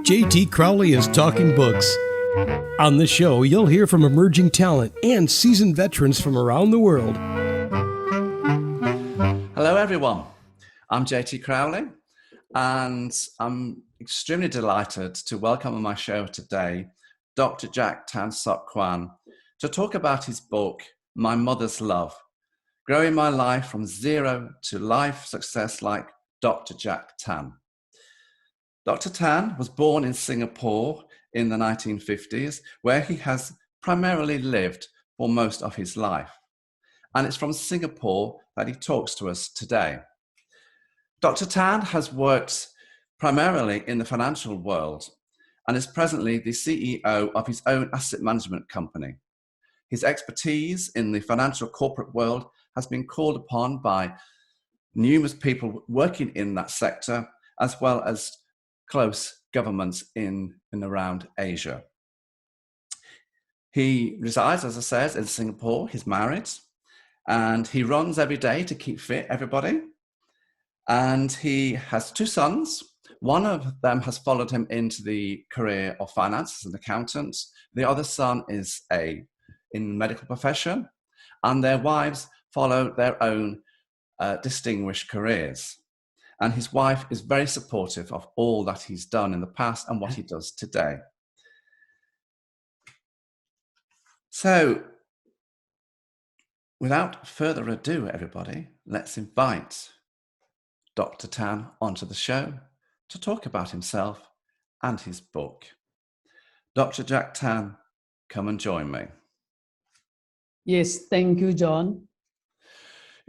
JT Crowley is Talking Books. On the show, you'll hear from emerging talent and seasoned veterans from around the world. Hello, everyone. I'm JT Crowley, and I'm extremely delighted to welcome on my show today Dr. Jack Tan Sok Kuan to talk about his book, My Mother's Love, Growing My Life from Zero to Life Success Like Dr. Jack Tan. Dr. Tan was born in Singapore in the 1950s, where he has primarily lived for most of his life. And it's from Singapore that he talks to us today. Dr. Tan has worked primarily in the financial world and is presently the CEO of his own asset management company. His expertise in the financial corporate world has been called upon by numerous people working in that sector, as well as close governments in and around Asia. He resides, as I said, in Singapore. He's married, and he runs every day to keep fit, everybody. And he has two sons. One of them has followed him into the career of finance as an accountant. The other son is in medical profession, and their wives follow their own distinguished careers. And his wife is very supportive of all that he's done in the past and what he does today. So, without further ado, everybody, let's invite Dr. Tan onto the show to talk about himself and his book. Dr. Jack Tan, come and join me. Yes, thank you, John.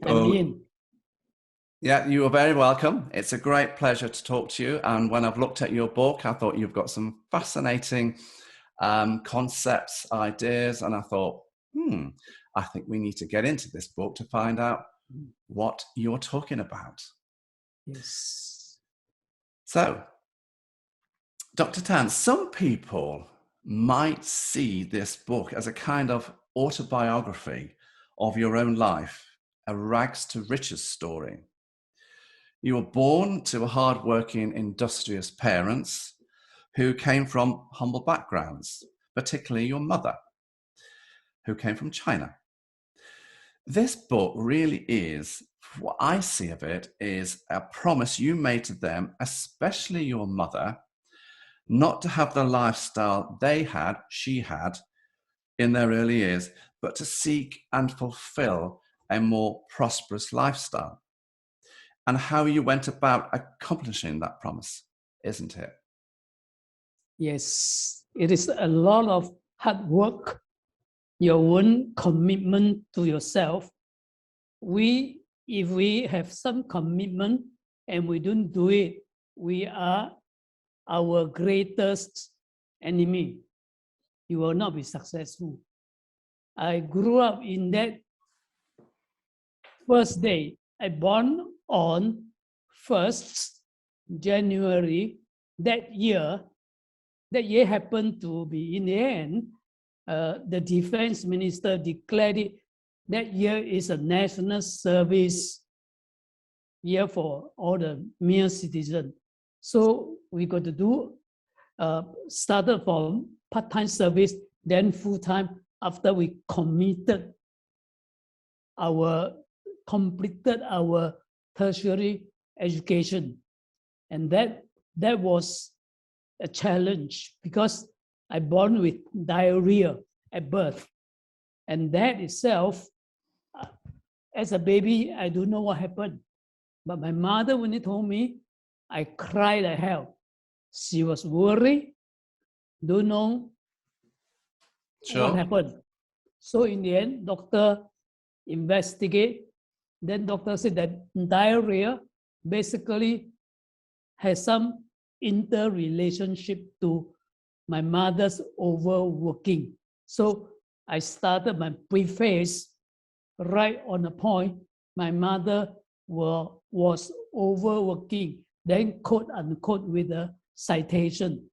I'm in. Yeah, you are very welcome. It's a great pleasure to talk to you. And when I've looked at your book, I thought you've got some fascinating concepts, ideas. And I thought, I think we need to get into this book to find out what you're talking about. Yes. So, Dr. Tan, some people might see this book as a kind of autobiography of your own life, a rags to riches story. You were born to hard-working, industrious parents who came from humble backgrounds, particularly your mother, who came from China. This book really is, what I see of it, is a promise you made to them, especially your mother, not to have the lifestyle she had in their early years, but to seek and fulfill a more prosperous lifestyle. And how you went about accomplishing that promise, isn't it? Yes, it is a lot of hard work, your own commitment to yourself. If we have some commitment and we don't do it, we are our greatest enemy. You will not be successful. I grew up in that first day. I born on 1st January that year. That year happened to be, in the end, the defense minister declared it, that year is a national service year for all the mere citizens. So we got to do, started from part-time service, then full-time after we completed our tertiary education. And that was a challenge because I born with diarrhea at birth. And that itself, as a baby, I don't know what happened. But my mother, when they told me, I cried like hell. She was worried, don't know what happened. So in the end, doctor investigate. Then doctor said that diarrhea basically has some interrelationship to my mother's overworking. So I started my preface right on the point. My mother was overworking, then quote unquote with a citation.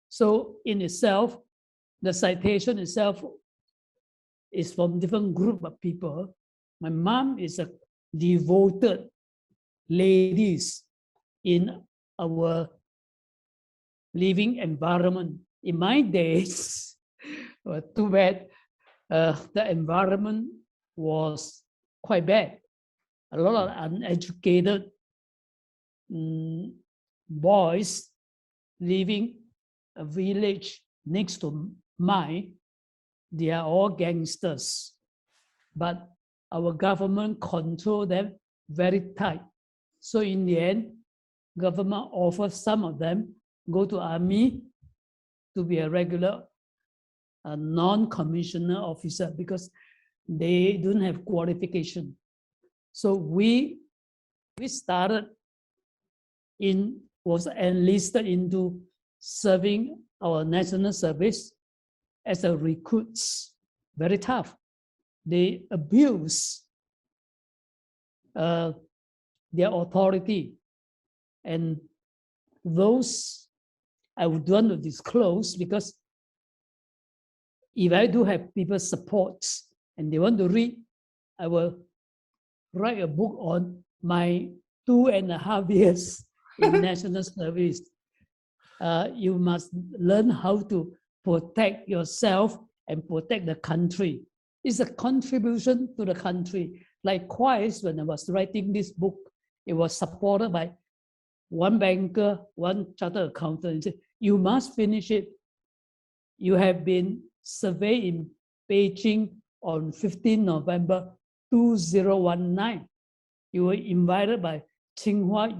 So in itself, the citation itself is from different group of people. My mom is a devoted ladies in our living environment. In my days, well, too bad, the environment was quite bad. A lot of uneducated boys living a village next to mine. They are all gangsters, but our government control them very tight. So in the end, government offers some of them go to army to be a regular non-commissioner officer because they don't have qualification. So we started was enlisted into serving our national service as a recruits. Very tough. They abuse their authority, and those I would want to disclose because if I do have people support and they want to read, I will write a book on my 2.5 years in national service. You must learn how to protect yourself and protect the country. It's a contribution to the country. Likewise, when I was writing this book, it was supported by one banker, one chartered accountant. He said, you must finish it. You have been surveyed in Beijing on 15 November 2019. You were invited by Tsinghua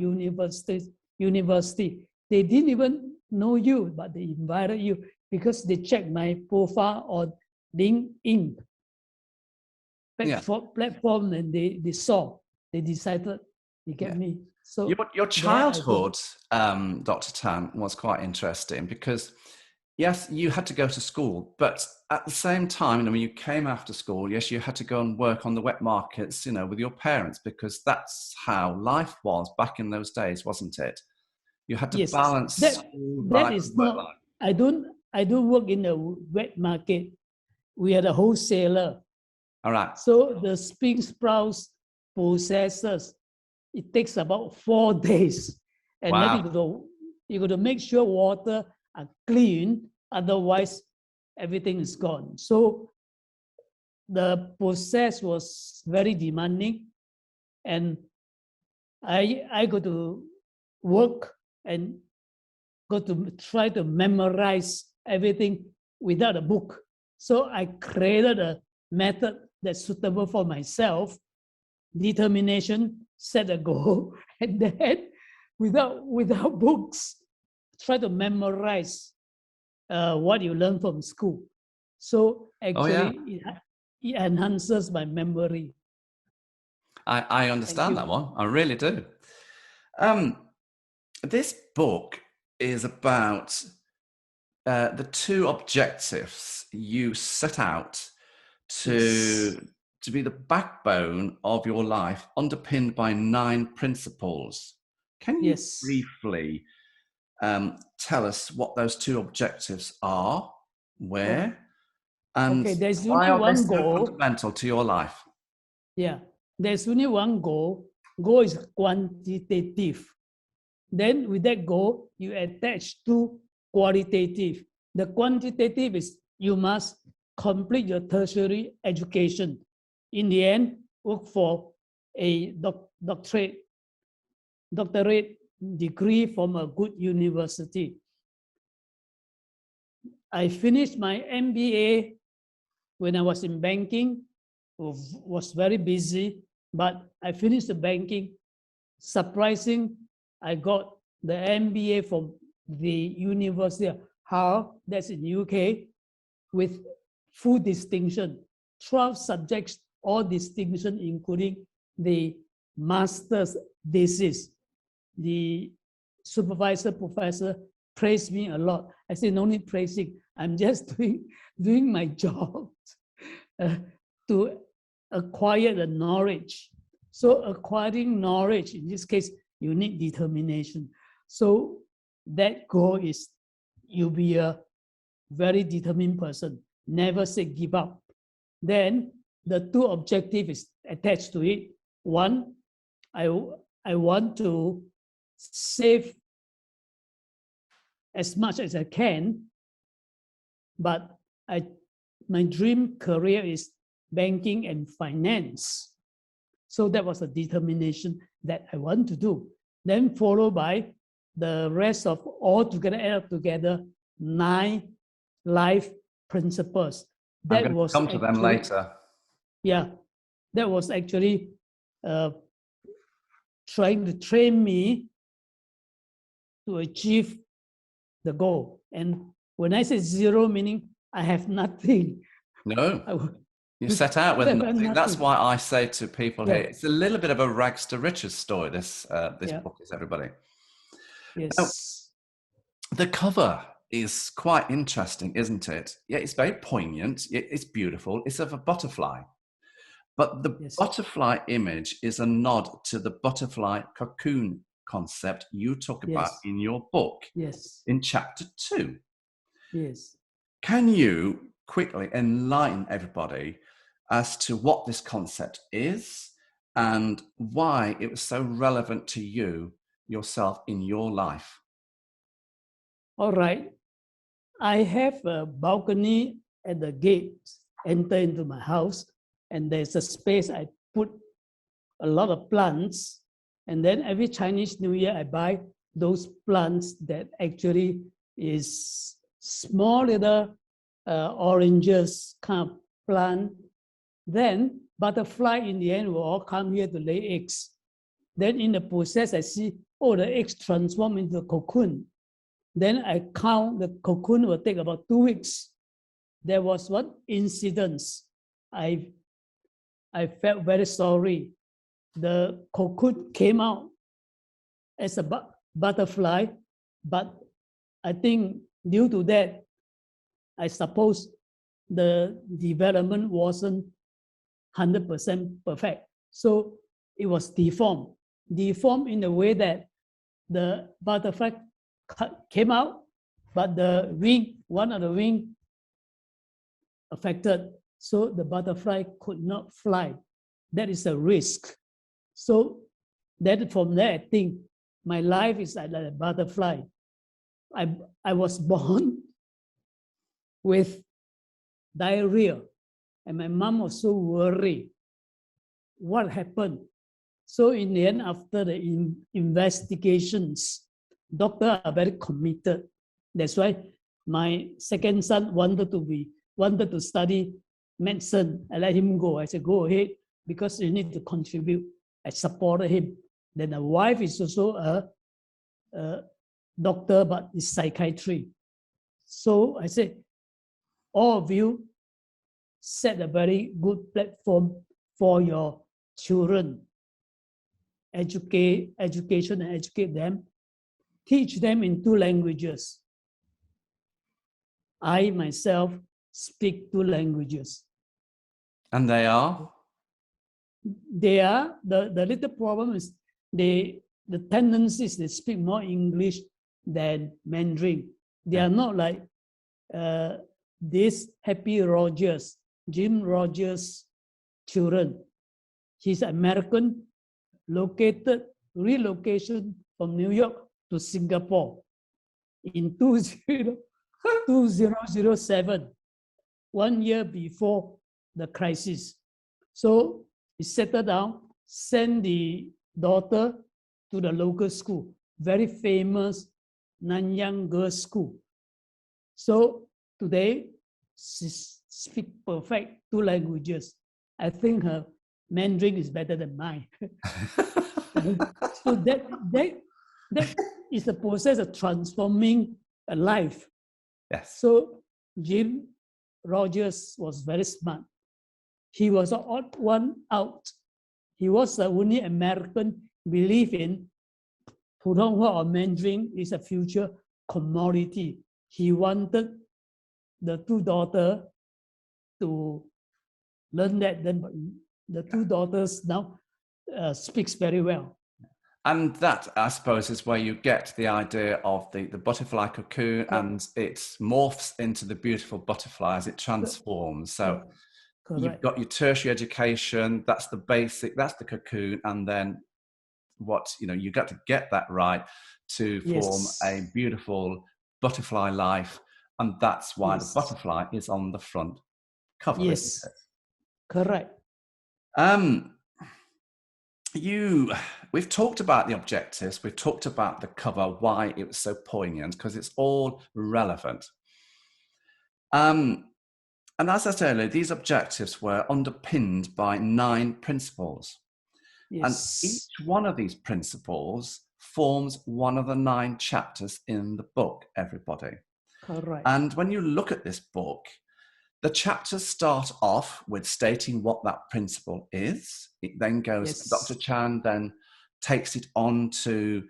University. They didn't even know you, but they invited you because they checked my profile on LinkedIn platform, and they saw, they decided they get me. So your childhood, Dr. Tan, was quite interesting because yes, you had to go to school, but at the same time, when you came after school, yes, you had to go and work on the wet markets, with your parents, because that's how life was back in those days, wasn't it? You had to balance that is not life. I don't work in the wet market. We are the wholesaler. All right. So the spring sprouts processors, it takes about 4 days. And then you got to make sure water are clean, otherwise everything is gone. So the process was very demanding, and I got to work and got to try to memorize everything without a book. So I created a method that's suitable for myself, determination, set a goal, and then without books, try to memorize what you learn from school. So actually, it enhances my memory. I understand that one. I really do. This book is about the two objectives you set out to be the backbone of your life, underpinned by 9 principles. Can you briefly tell us what those 2 objectives are, where, and there's why only are they one so goal. fundamental to your life? Yeah, there's only one goal. Goal is quantitative. Then with that goal, you attach to qualitative. The quantitative is you must complete your tertiary education. In the end, work for a doctorate degree from a good university. I finished my MBA when I was in banking, was very busy, but I finished the banking. Surprising, I got the MBA from the University of Hull, that's in UK, with full distinction, 12 subjects, all distinction, including the master's thesis. The supervisor professor praised me a lot. I said, no need praising. I'm just doing my job to acquire the knowledge. So acquiring knowledge, in this case, you need determination. So that goal is you be a very determined person. Never say give up. Then the 2 objectives attached to it. One, I want to save as much as I can. But my dream career is banking and finance. So that was a determination that I want to do. Then followed by the rest of all together, add up together, 9 life principles. I'm That going to was come to them later. Yeah, that was actually trying to train me to achieve the goal. And when I say zero, meaning I have nothing. No, you set out with nothing. That's why I say to people here, it's a little bit of a rags to riches story, this book is, everybody. Yes. Now, the cover is quite interesting, isn't it? Yeah, it's very poignant. It's beautiful. It's of a butterfly. But the butterfly image is a nod to the butterfly cocoon concept you talk about in your book in chapter 2. Yes. Can you quickly enlighten everybody as to what this concept is and why it was so relevant to you yourself in your life? All right. I have a balcony at the gate, enter into my house, and there's a space I put a lot of plants. And then every Chinese New Year, I buy those plants that actually is small little oranges kind of plant. Then butterfly in the end will all come here to lay eggs. Then in the process, I see, oh, the eggs transform into a cocoon. Then I count the cocoon will take about 2 weeks. There was one incident. I felt very sorry. The cocoon came out as a butterfly, but I think due to that, I suppose the development wasn't 100% perfect. So it was deformed in a way that the butterfly came out, but the wing, one of the wing affected, so the butterfly could not fly. That is a risk. So that from there, I think my life is like a butterfly. I was born with diarrhea, and my mom was so worried. What happened? So in the end, after the investigations, doctors are very committed. That's why my second son wanted to study medicine. I let him go. I said, go ahead, because you need to contribute. I supported him. Then the wife is also a doctor, but it's psychiatry. So I said, all of you set a very good platform for your children. Education and educate them. Teach them in 2 languages. I myself speak 2 languages. And they are? They are, the little problem is the tendencies, they speak more English than Mandarin. They are not like this Happy Rogers, Jim Rogers' children. He's American, relocation from New York to Singapore in 2007, 1 year before the crisis. So he settled down, sent the daughter to the local school, very famous Nanyang Girls' School. So today, she speaks perfect 2 languages. I think her Mandarin is better than mine. So that is the process of transforming a life. Yes. So Jim Rogers was very smart. He was an odd one out. He was the only American believe in Putonghua or Mandarin is a future commodity. He wanted the 2 daughters to learn that. Then the 2 daughters now speaks very well. And that, I suppose, is where you get the idea of the butterfly cocoon, and it morphs into the beautiful butterfly as it transforms. So you've got your tertiary education, that's the basic, that's the cocoon, and then you got to get that right to form a beautiful butterfly life, and that's why the Yes. butterfly is on the front cover, Yes. isn't Correct. it? We've talked about the objectives, we've talked about the cover, why it was so poignant, because it's all relevant. And as I said earlier, these objectives were underpinned by 9 principles. Yes. And each one of these principles forms one of the 9 chapters in the book, everybody. Correct. And when you look at this book, the chapters start off with stating what that principle is. It then goes, Yes. Dr. Chan then takes it on to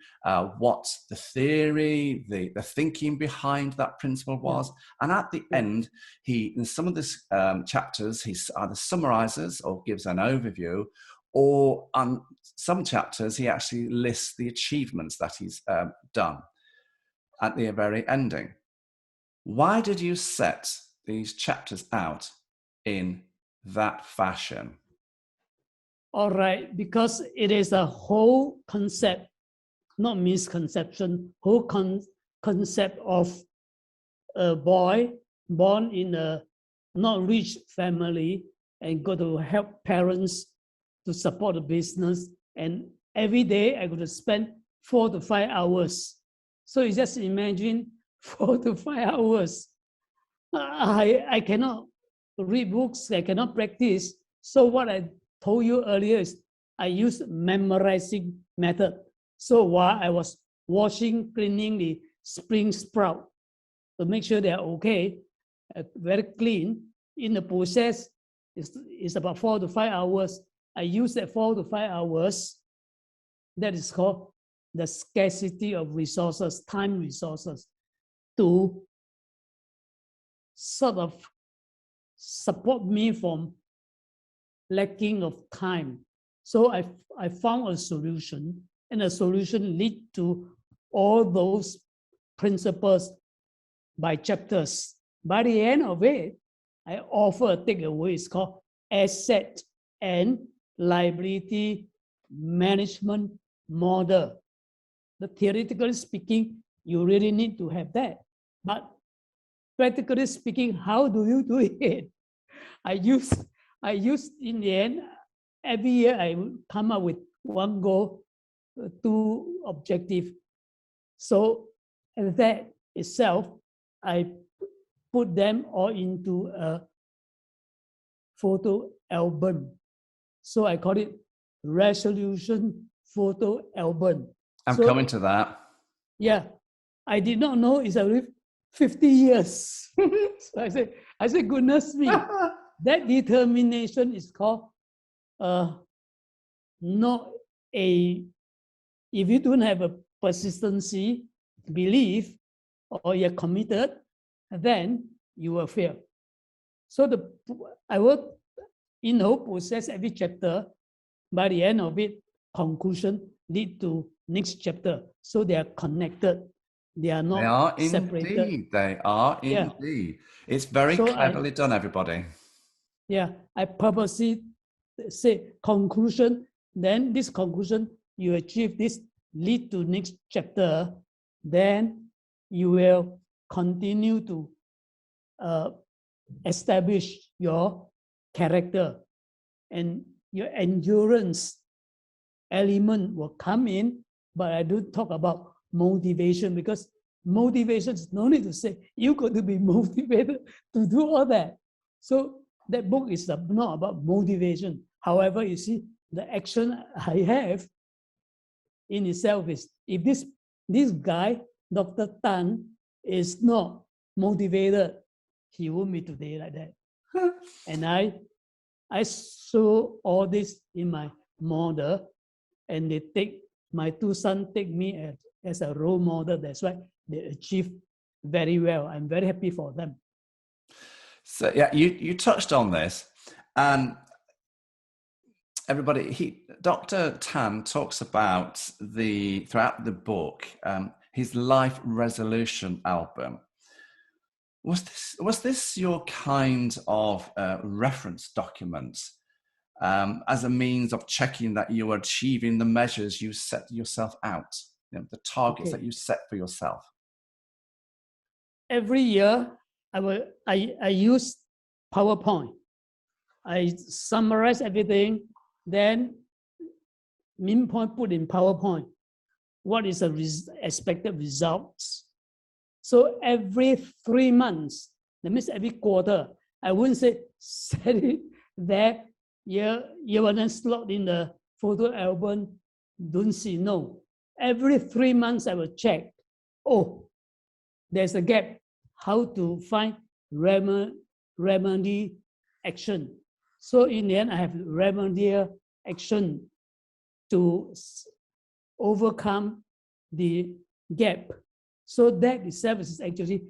what the theory, the thinking behind that principle was. And at the end, in some of these chapters, he either summarizes or gives an overview, or on some chapters, he actually lists the achievements that he's done at the very ending. Why did you set these chapters out in that fashion? All right, because it is a whole concept, not misconception, whole concept of a boy born in a not rich family and go to help parents to support the business. And every day I go to spend 4 to 5 hours. So you just imagine 4 to 5 hours. I cannot read books, I cannot practice. So what I told you earlier is I use memorizing method. So while I was washing, cleaning the spring sprout to make sure they're okay, very clean, in the process, it's about 4 to 5 hours. I use that 4 to 5 hours. That is called the scarcity of resources, time resources, to sort of support me from lacking of time. So I found a solution, and the solution lead to all those principles by chapters. By the end of it, I offer a takeaway. It's called asset and liability management model. The theoretically speaking, you really need to have that. But practically speaking, how do you do it? I use in the end, every year I come up with 1 goal, 2 objectives. So that itself, I put them all into a photo album. So I call it resolution photo album. I'm coming to that. Yeah, I did not know it's already 50 years. So I said, goodness me, that determination is called not a, if you don't have a persistency, belief, or you're committed, then you will fail. So I will, in the whole process, every chapter, by the end of it, conclusion lead to next chapter. So they are connected. They are not separated. Indeed. They are indeed. It's very cleverly done, everybody. Yeah, I purposely say conclusion, then this conclusion, you achieve this, lead to next chapter, then you will continue to establish your character, and your endurance element will come in. But I do talk about motivation, because motivation is no need to say you got to be motivated to do all that. So that book is not about motivation. However, you see, the action I have in itself is, if this guy, Dr. Tan, is not motivated, he won't be today like that. And I saw all this in my model, and my 2 sons take me as a role model. That's why they achieve very well. I'm very happy for them. So yeah, you touched on this, and everybody, Dr. Tan talks about throughout the book, his life resolution album. Was this your kind of reference document as a means of checking that you were achieving the measures you set yourself out, the targets that you set for yourself? every year I use PowerPoint. I summarize everything, then midpoint put in PowerPoint. What is the expected results? So every 3 months, that means every quarter, I wouldn't say set it there, you want to slot in the photo album, don't see, no. Every 3 months I will check, oh, there's a gap, how to find remedy action. So in the end, I have remedial action to overcome the gap. So that itself is actually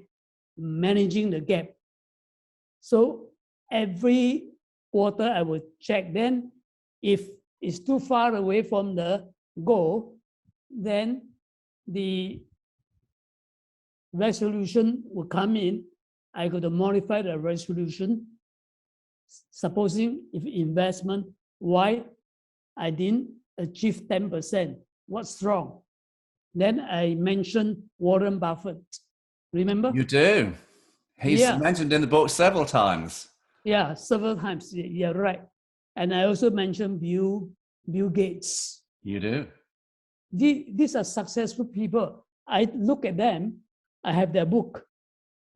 managing the gap. So every quarter I will check. Then if it's too far away from the goal, then the resolution will come in. I got to modify the resolution. Supposing if investment, why I didn't achieve 10%, what's wrong? Then I mentioned Warren Buffett. Remember? You do. He's mentioned in the book several times. Yeah, several times. Yeah, right. And I also mentioned Bill Gates. You do. These are successful people. I look at them, I have their book.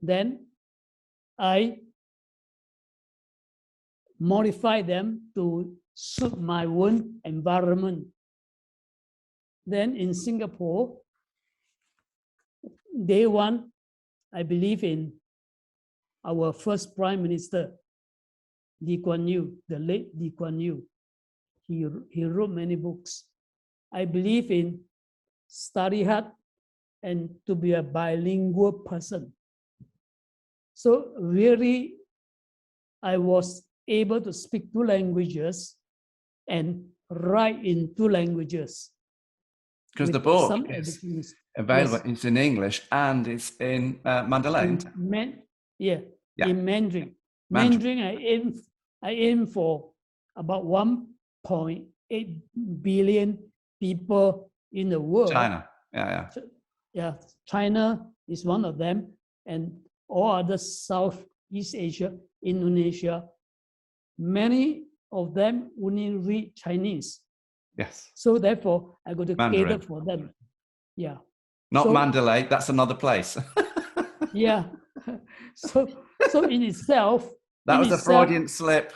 Then I modify them to suit my own environment. Then in Singapore, day one, I believe in our first Prime Minister, Lee Kuan Yew, the late Lee Kuan Yew. He wrote many books. I believe in study hard and to be a bilingual person. So really, I was able to speak 2 languages and write in 2 languages. Because the book is available, yes. It's in English and it's in Mandarin. In Mandarin. Mandarin, I aim for about 1.8 billion people in the world. China, yeah. China is one of them, and all other Southeast Asia, Indonesia, many of them only read Chinese. Yes. So therefore, I got to Mandarin. cater for them. Yeah. Not Mandalay, that's another place. Yeah. So in itself. That was a Freudian slip.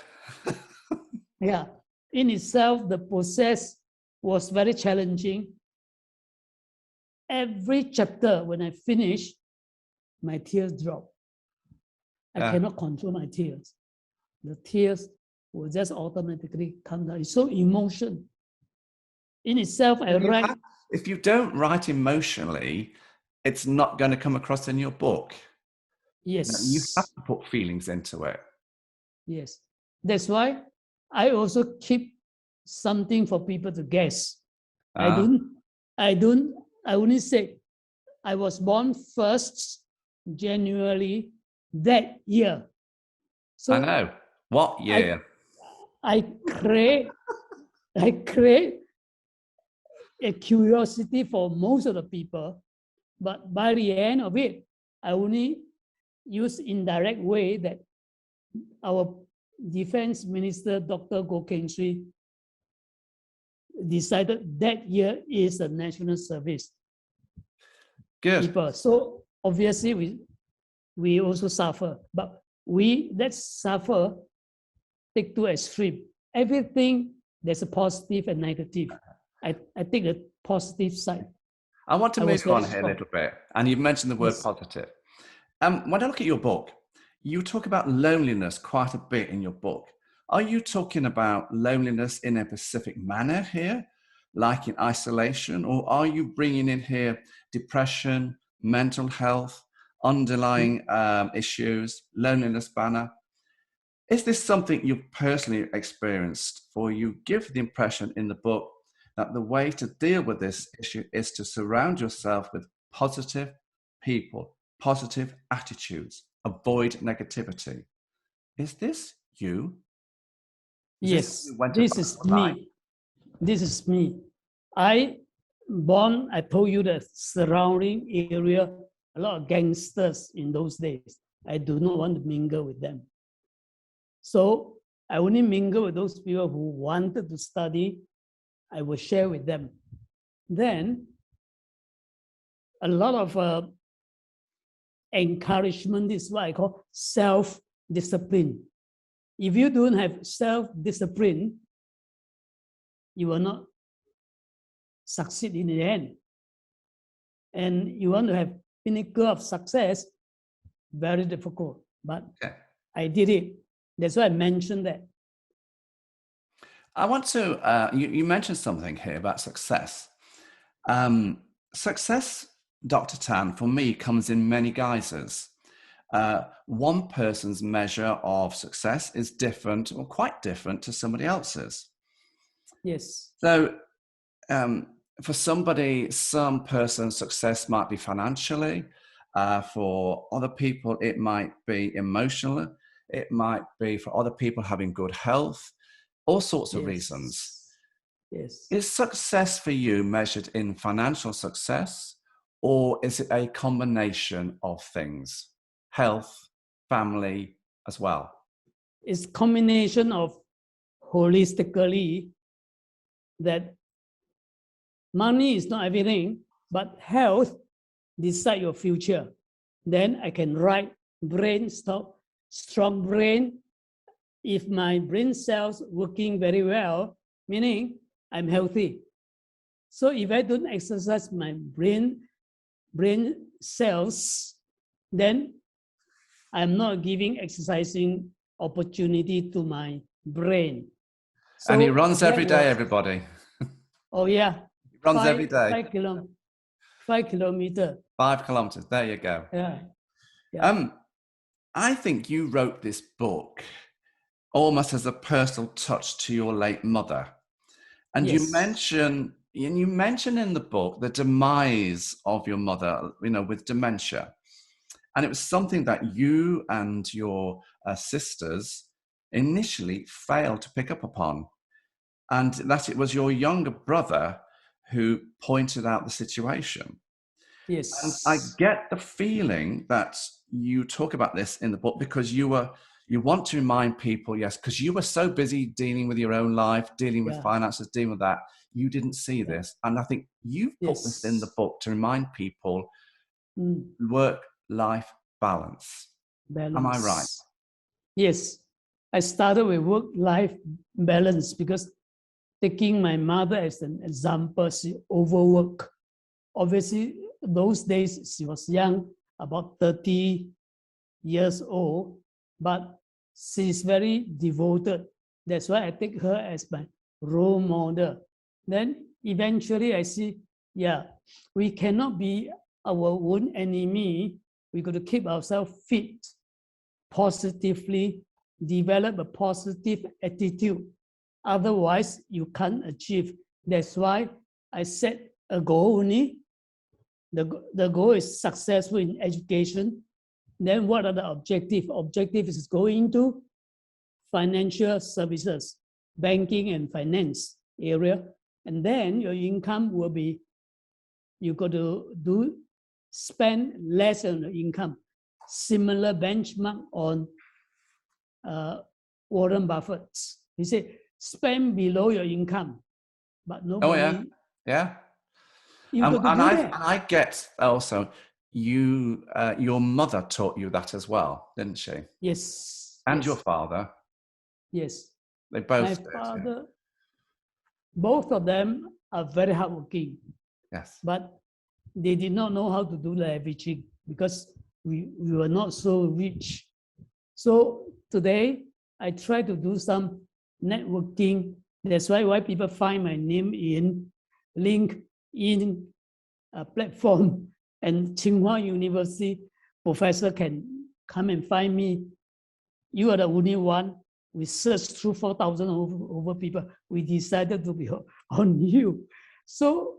Yeah. In itself, the process was very challenging. Every chapter, when I finish, my tears drop. I cannot control my tears. The tears will just automatically come down. It's so emotional. In itself, I write. If you don't write emotionally, it's not going to come across in your book. Yes. You have to put feelings into it. Yes. That's why I also keep something for people to guess. I only say I was born 1st January that year. So I know. What year? I create a curiosity for most of the people, but by the end of it, I only use indirect way that our Defense Minister, Dr. Goh Keng Swee, decided that year is a national service. Good. People. So obviously we also suffer, but that suffer take 2 extreme. Everything there's a positive and negative. I take the positive side. I want to move on here a little bit, and you've mentioned the word positive. When I look at your book, you talk about loneliness quite a bit in your book. Are you talking about loneliness in a specific manner here, like in isolation, or are you bringing in here depression, mental health, underlying issues, loneliness banner? Is this something you've personally experienced, or you give the impression in the book that the way to deal with this issue is to surround yourself with positive people, positive attitudes, avoid negativity? Is this you? Yes, this is me. This is me. I told you the surrounding area a lot of gangsters in those days. I do not want to mingle with them. So I only mingle with those people who wanted to study. I will share with them. Then a lot of encouragement is what I call self-discipline. If you don't have self-discipline, you will not succeed in the end. And you want to have pinnacle of success, very difficult. But I did it. That's why I mentioned that. I want to, you mentioned something here about success. Success, Dr. Tan, for me, comes in many guises. One person's measure of success is different or quite different to somebody else's. Yes. So for somebody, some person's success might be financially. For other people, it might be emotional. It might be for other people having good health, all sorts of reasons. Yes. Is success for you measured in financial success, or is it a combination of things? Health, family as well? It's a combination of holistically that money is not everything, but health decide your future. Then I can write strong brain. If my brain cells working very well, meaning I'm healthy. So if I don't exercise my brain cells, then I'm not giving exercising opportunity to my brain. So and he runs every day, everybody. Oh yeah. He runs every day. 5 kilometers. 5 kilometers. There you go. Yeah. I think you wrote this book almost as a personal touch to your late mother. And you mention in the book the demise of your mother, with dementia. And it was something that you and your sisters initially failed to pick up upon. And that it was your younger brother who pointed out the situation. Yes. And I get the feeling that you talk about this in the book because you want to remind people, because you were so busy dealing with your own life, dealing with finances, dealing with that, you didn't see this. And I think you've put this in the book to remind people work-life balance. Am I right? Yes. I started with work-life balance because taking my mother as an example, she overworked. Obviously, those days she was young, about 30 years old, but she's very devoted. That's why I take her as my role model. Then eventually I see, we cannot be our own enemy. We got to keep ourselves fit, positively, develop a positive attitude. Otherwise, you can't achieve. That's why I set a goal only. The goal is successful in education. Then what are the objectives? Objective is going to financial services, banking and finance area. And then your income will be, you got to spend less on the income. Similar benchmark on Warren Buffett. He said, spend below your income, but nobody. And I get also your mother taught you that as well, didn't she? Yes. And your father. Yes. They both My did. father, both of them are very hardworking. Yes. But they did not know how to do leveraging because we were not so rich. So today I try to do some networking. That's why people find my name in LinkedIn platform, and Tsinghua University professor can come and find me. You are the only one. We searched through 4,000 over people. We decided to be on you. So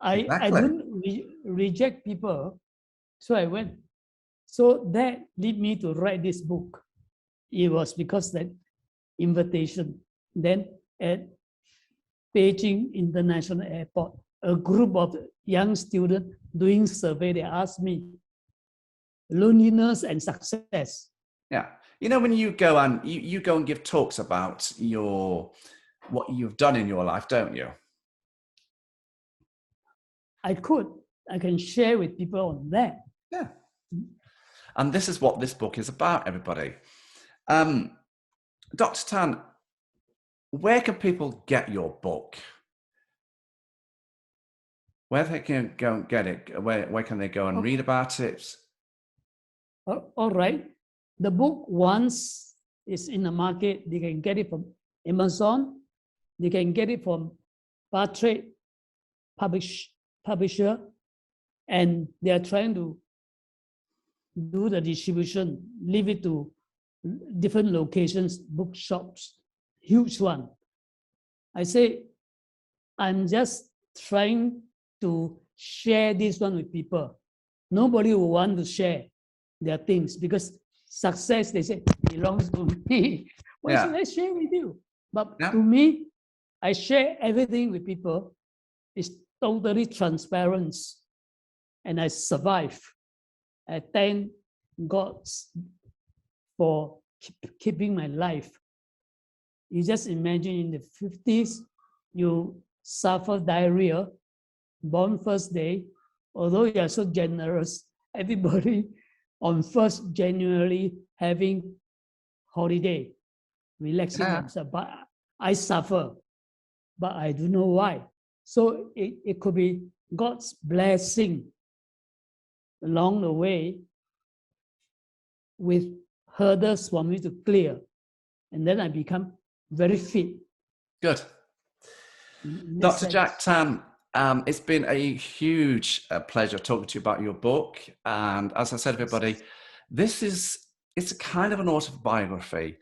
I don't reject people. So I went. So that led me to write this book. It was because that invitation. Then at Beijing International Airport, a group of young students doing survey, they asked me, loneliness and success. Yeah. You know, when you go and you go and give talks about what you've done in your life, don't you? I can share with people on that. Yeah. And this is what this book is about, everybody. Dr. Tan, where can people get your book? Where they can go and get it? Where can they go and read about it? All right. The book, once is in the market, they can get it from Amazon. They can get it from Bartrade publisher, and they are trying to do the distribution, leave it to different locations, bookshops, huge one. I say, I'm just trying to share this one with people. Nobody will want to share their things because success, they say, belongs to me. Why should I share with you? But to me, I share everything with people. It's totally transparent. And I survive. I thank God for keeping my life. You just imagine in the 50s, you suffer diarrhea, born first day. Although you are so generous, everybody on 1st January having holiday, relaxing themselves. But I suffer, but I don't know why. So it could be God's blessing along the way with hurdles for me to clear. And then I become very fit. Good. Dr. Jack Tan, it's been a huge pleasure talking to you about your book. And as I said, everybody, it's a kind of an autobiography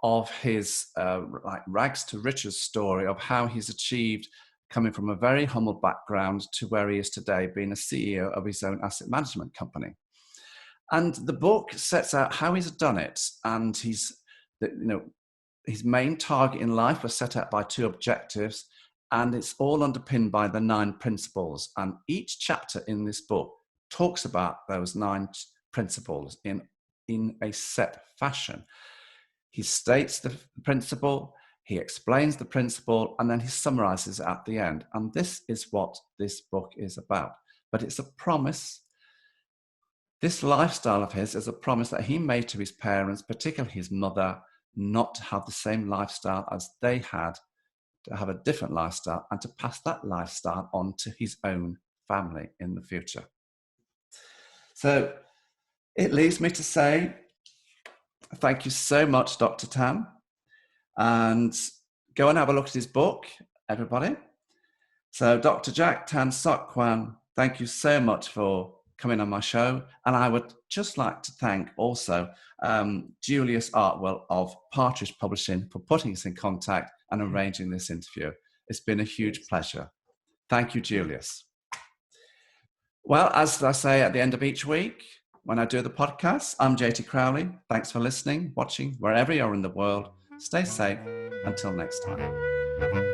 of his like rags to riches story of how he's achieved coming from a very humble background to where he is today, being a CEO of his own asset management company. And the book sets out how he's done it. And his main target in life was set out by 2 objectives, and it's all underpinned by the 9 principles. And each chapter in this book talks about those 9 principles in a set fashion. He states the principle, he explains the principle, and then he summarizes it at the end. And this is what this book is about. But it's a promise. This lifestyle of his is a promise that he made to his parents, particularly his mother, not to have the same lifestyle as they had, to have a different lifestyle, and to pass that lifestyle on to his own family in the future. So it leaves me to say, thank you so much, Dr. Tan. And go and have a look at his book, everybody. So Dr. Jack Tan Sok Kuan, thank you so much for coming on my show. And I would just like to thank also Julius Artwell of Partridge Publishing for putting us in contact and arranging this interview. It's been a huge pleasure. Thank you, Julius. Well, as I say at the end of each week, when I do the podcast, I'm JT Crowley. Thanks for listening, watching, wherever you are in the world. Stay safe. Until next time.